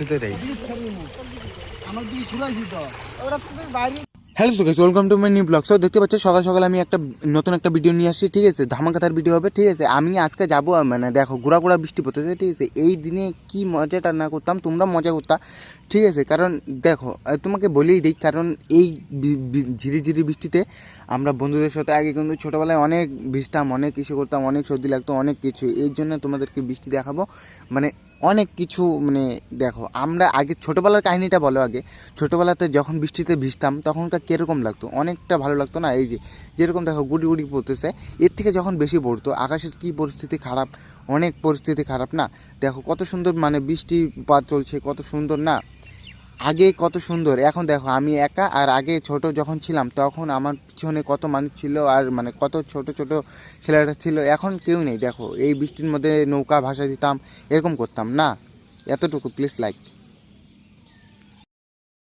বৃষ্টিতে রে। Hello so guys, welcome to my new blog. So দেখতে পাচ্ছ সকাল সকাল আমি নতুন একটা ভিডিও নিয়ে আসছি, ঠিক আছে? ধামাকাদার ভিডিও হবে, ঠিক আছে? আমি আজকে যাবো, মানে দেখো ঘোরা বৃষ্টি পড়তেছে, ঠিক আছে? এই দিনে কি মজাটা না করতাম, তোমরা মজা করতা, ঠিক আছে? কারণ দেখো তোমাকে বলেই দিই, কারণ এই ঝিরিঝিরি বৃষ্টিতে আমরা বন্ধুদের সাথে আগে কিন্তু ছোটোবেলায় অনেক ভিজতাম, অনেক কিছু করতাম, অনেক সর্দি লাগতো, অনেক কিছু। এই জন্য তোমাদেরকে বৃষ্টি দেখাবো, মানে অনেক কিছু। মানে দেখো আমরা আগে ছোটোবেলার কাহিনিটা বলো আগে। ছোটোবেলাতে যখন বৃষ্টিতে ভিজতাম তখনকার কীরকম লাগতো? অনেকটা ভালো লাগতো না? এই যে যেরকম দেখো গুড়ি গুড়ি পড়তেছে, এর থেকে যখন বেশি পড়তো আকাশের কী পরিস্থিতি খারাপ, অনেক পরিস্থিতি খারাপ না? দেখো কত সুন্দর, মানে বৃষ্টিপাত চলছে, কত সুন্দর না? আগে কত সুন্দর, এখন দেখো আমি একা। আর আগে ছোট যখন ছিলাম তখন আমার পিছনে কত মানুষ ছিল, আর মানে কত ছোট ছোট ছেলেরা ছিল, এখন কেউ নেই। দেখো এই বৃষ্টির মধ্যে নৌকা ভাসা দিতাম, এরকম করতাম না? এতটুকু প্লিজ লাইক।